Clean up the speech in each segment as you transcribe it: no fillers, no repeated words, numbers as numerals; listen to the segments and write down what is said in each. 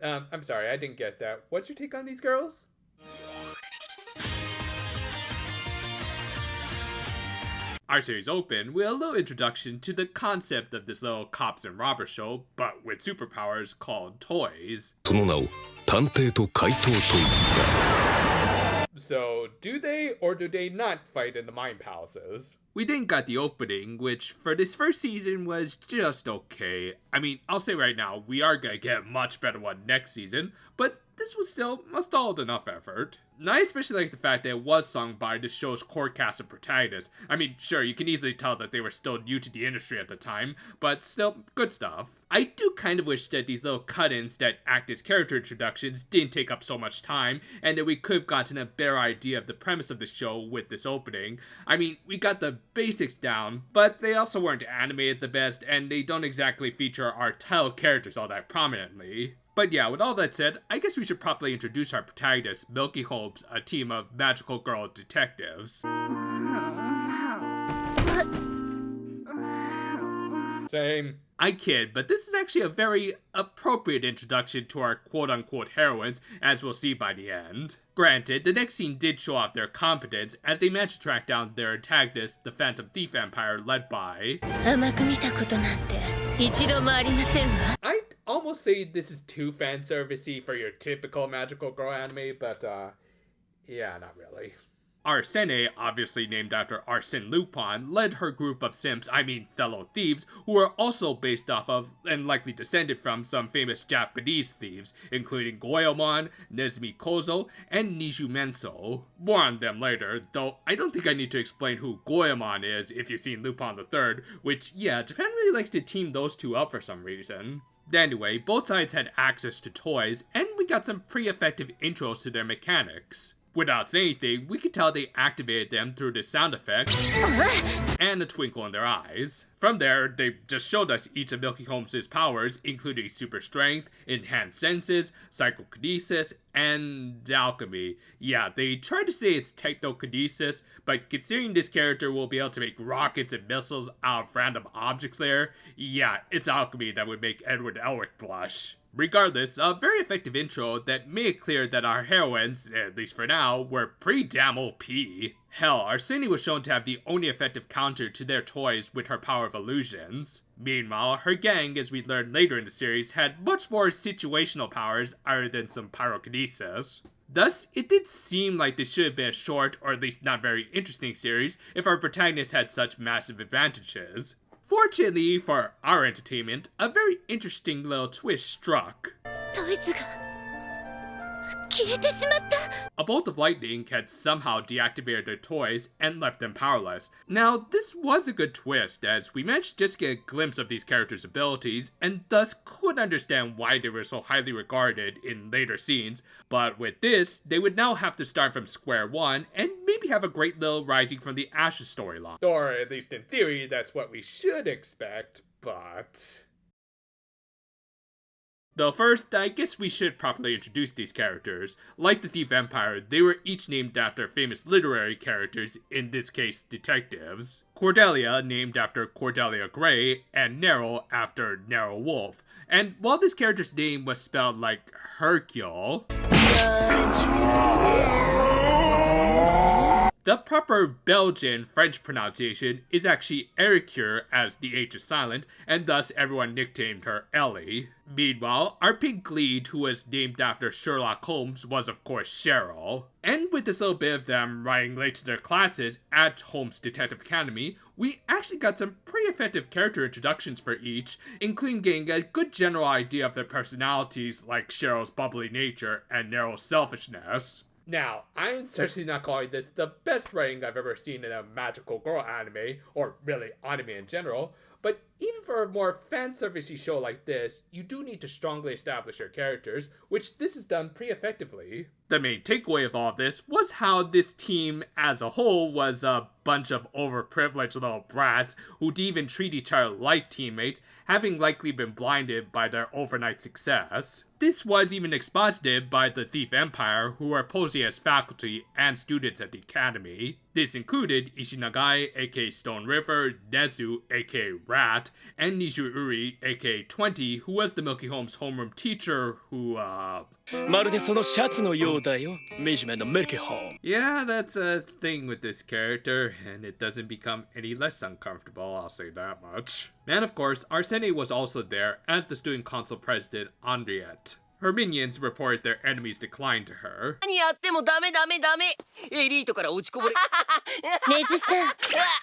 I'm sorry, I didn't get that. What's your take on these girls? Our series opened with a little introduction to the concept of this little cops and robbers show, but with superpowers called toys. その名を探偵と怪盗と言った。 So, do they or do they not fight in the mind palaces? We then got the opening, which for this first season was just okay. I mean, I'll say right now, we are gonna get a much better one next season, but this was still a stalled enough effort. And I especially like the fact that it was sung by the show's core cast of protagonists. I mean, sure, you can easily tell that they were still new to the industry at the time, but still, good stuff. I do kind of wish that these little cut-ins that act as character introductions didn't take up so much time, and that we could have gotten a better idea of the premise of the show with this opening. I mean, we got the basics down, but they also weren't animated the best, and they don't exactly feature our title characters all that prominently. But yeah, with all that said, I guess we should properly introduce our protagonist, Milky Holmes, a team of magical girl detectives. Same. I kid, but this is actually a very appropriate introduction to our quote-unquote heroines, as we'll see by the end. Granted, the next scene did show off their competence, as they managed to track down their antagonist, the Phantom Thief Empire, led by... I'd almost say this is too fanservice-y for your typical magical girl anime, but yeah, not really. Arsene, obviously named after Arsène Lupin, led her group of simps, fellow thieves, who are also based off of, and likely descended from, some famous Japanese thieves, including Goemon, Nezumi Kozo, and Niju Menso. More on them later, though I don't think I need to explain who Goemon is if you've seen Lupin III, which, yeah, Japan really likes to team those two up for some reason. Anyway, both sides had access to toys, and we got some pretty effective intros to their mechanics. Without saying anything, we could tell they activated them through the sound effect and a twinkle in their eyes. From there, they just showed us each of Milky Holmes' powers, including super strength, enhanced senses, psychokinesis, and alchemy. Yeah, they tried to say it's technokinesis, but considering this character will be able to make rockets and missiles out of random objects there, yeah, it's alchemy that would make Edward Elric blush. Regardless, a very effective intro that made it clear that our heroines, at least for now, were pretty damn OP. Hell, Arsene was shown to have the only effective counter to their toys with her power of illusions. Meanwhile, her gang, as we learned later in the series, had much more situational powers other than some pyrokinesis. Thus, it did seem like this should have been a short, or at least not very interesting series if our protagonists had such massive advantages. Fortunately for our entertainment, a very interesting little twist struck. A bolt of lightning had somehow deactivated their toys and left them powerless. Now, this was a good twist, as we managed to just get a glimpse of these characters' abilities, and thus could understand why they were so highly regarded in later scenes, but with this, they would now have to start from square one, and maybe have a great little rising from the Ashes storyline. Or at least in theory, that's what we should expect, but... Though first, I guess we should properly introduce these characters. Like the Thief Empire, they were each named after famous literary characters, in this case detectives. Cordelia, named after Cordelia Gray, and Nero after Nero Wolfe. And while this character's name was spelled like Hercule, the proper Belgian French pronunciation is actually Precure, as the H is silent, and thus everyone nicknamed her Ellie. Meanwhile, our pink lead, who was named after Sherlock Holmes, was of course Cheryl. And with this little bit of them running late to their classes at Holmes Detective Academy, we actually got some pretty effective character introductions for each, including getting a good general idea of their personalities, like Cheryl's bubbly nature and Nero's selfishness. Now, I'm certainly not calling this the best writing I've ever seen in a magical girl anime, or really anime in general, but even for a more fanservice-y show like this, you do need to strongly establish your characters, which this is done pretty effectively. The main takeaway of all of this was how this team as a whole was a bunch of overprivileged little brats who didn't even treat each other like teammates, having likely been blinded by their overnight success. This was even exposited by the Thief Empire, who are posing as faculty and students at the academy. This included Ishinagai, aka Stone River, Nezu, aka Rat, and Nijiuri, aka 20, who was the Milky Holmes homeroom teacher who, Yeah, that's a thing with this character, and it doesn't become any less uncomfortable, I'll say that much. And of course, Arsene was also there as the student council president, Andriette. Her minions report their enemies' decline to her.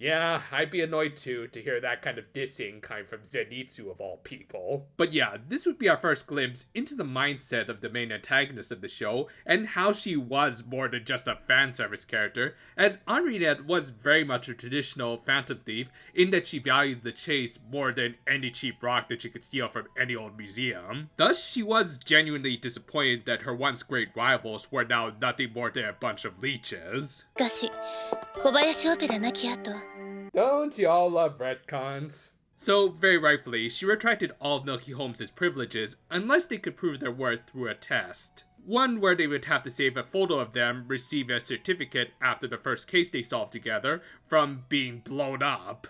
Yeah, I'd be annoyed too to hear that kind of dissing coming from Zenitsu of all people. But yeah, this would be our first glimpse into the mindset of the main antagonist of the show and how she was more than just a fan service character, as Henriette was very much a traditional phantom thief in that she valued the chase more than any cheap rock that she could steal from any old museum. Thus, she was genuinely disappointed that her once great rivals were now nothing more than a bunch of leeches. Don't y'all love retcons? So, very rightfully, she retracted all of Milky Holmes' privileges unless they could prove their worth through a test. One where they would have to save a photo of them receive a certificate after the first case they solved together from being blown up.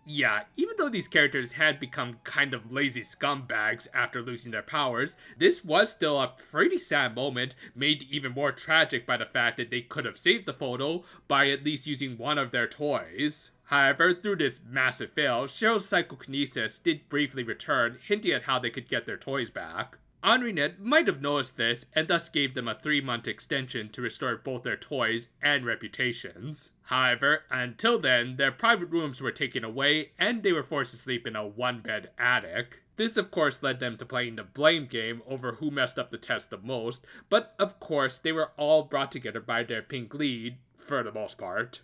Yeah, even though these characters had become kind of lazy scumbags after losing their powers, this was still a pretty sad moment, made even more tragic by the fact that they could have saved the photo by at least using one of their toys. However, through this massive fail, Cheryl's psychokinesis did briefly return, hinting at how they could get their toys back. Henriette might have noticed this, and thus gave them a 3-month extension to restore both their toys and reputations. However, until then, their private rooms were taken away, and they were forced to sleep in a 1-bed attic. This of course led them to playing the blame game over who messed up the test the most, but of course they were all brought together by their pink lead, for the most part.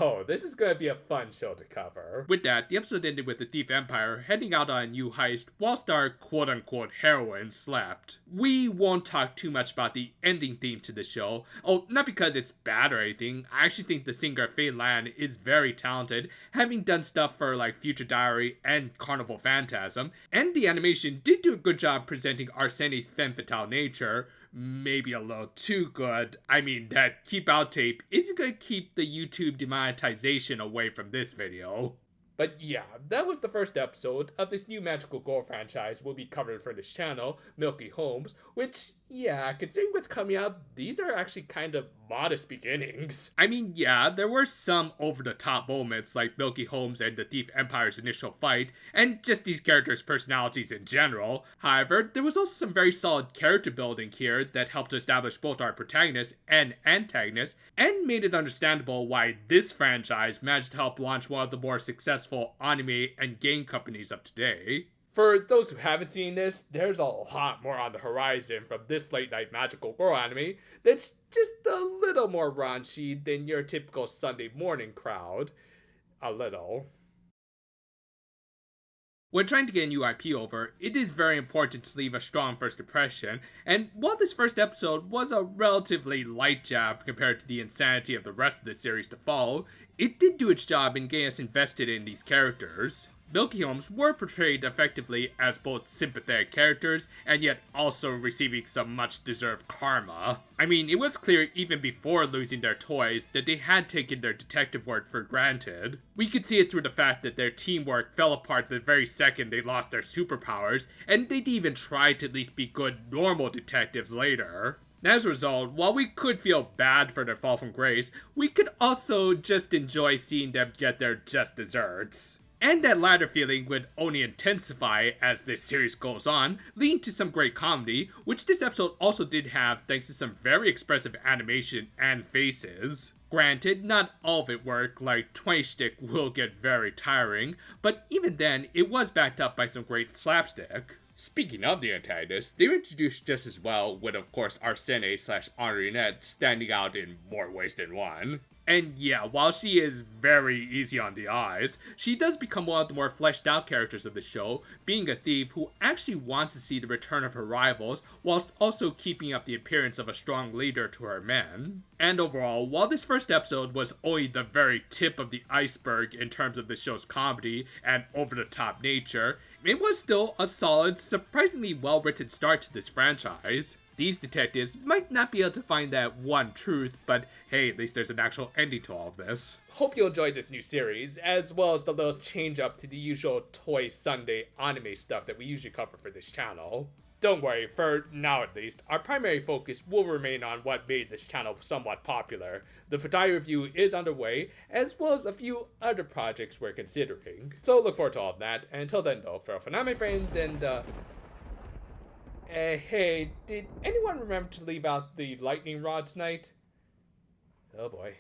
Oh, this is gonna be a fun show to cover. With that, the episode ended with the Thief Empire heading out on a new heist whilst our quote-unquote heroine slept. We won't talk too much about the ending theme to the show. Oh, not because it's bad or anything. I actually think the singer Faye Lan is very talented, having done stuff for like Future Diary and Carnival Phantasm, and the animation did do a good job presenting Arsene's femme fatale nature. Maybe a little too good. I mean, that keep out tape isn't gonna keep the YouTube demonetization away from this video. But yeah, that was the first episode of this new magical girl franchise we'll be covering for this channel, Milky Holmes, which, yeah, considering what's coming up, these are actually kind of modest beginnings. I mean, yeah, there were some over-the-top moments like Milky Holmes and the Thief Empire's initial fight, and just these characters' personalities in general. However, there was also some very solid character building here that helped establish both our protagonist and antagonist, and made it understandable why this franchise managed to help launch one of the more successful anime and game companies of today. For those who haven't seen this, there's a lot more on the horizon from this late-night magical girl anime that's just a little more raunchy than your typical Sunday morning crowd. A little. When trying to get a new IP over, it is very important to leave a strong first impression, and while this first episode was a relatively light jab compared to the insanity of the rest of the series to follow, it did do its job in getting us invested in these characters. Milky Holmes were portrayed effectively as both sympathetic characters, and yet also receiving some much-deserved karma. I mean, it was clear even before losing their toys that they had taken their detective work for granted. We could see it through the fact that their teamwork fell apart the very second they lost their superpowers, and they'd even try to at least be good normal detectives later. As a result, while we could feel bad for their fall from grace, we could also just enjoy seeing them get their just desserts. And that latter feeling would only intensify as this series goes on, leading to some great comedy, which this episode also did have thanks to some very expressive animation and faces. Granted, not all of it worked, like 20 shtick will get very tiring, but even then, it was backed up by some great slapstick. Speaking of the antagonists, they were introduced just as well, with of course Arsene/Henriette standing out in more ways than one. And yeah, while she is very easy on the eyes, she does become one of the more fleshed out characters of the show, being a thief who actually wants to see the return of her rivals, whilst also keeping up the appearance of a strong leader to her men. And overall, while this first episode was only the very tip of the iceberg in terms of the show's comedy and over-the-top nature, it was still a solid, surprisingly well-written start to this franchise. These detectives might not be able to find that one truth, but hey, at least there's an actual ending to all of this. Hope you enjoyed this new series, as well as the little change up to the usual Toy Sunday anime stuff that we usually cover for this channel. Don't worry, for now at least, our primary focus will remain on what made this channel somewhat popular. The Tantei review is underway, as well as a few other projects we're considering. So look forward to all of that, and until then though, for now my friends, and hey, did anyone remember to leave out the lightning rod tonight? Oh boy.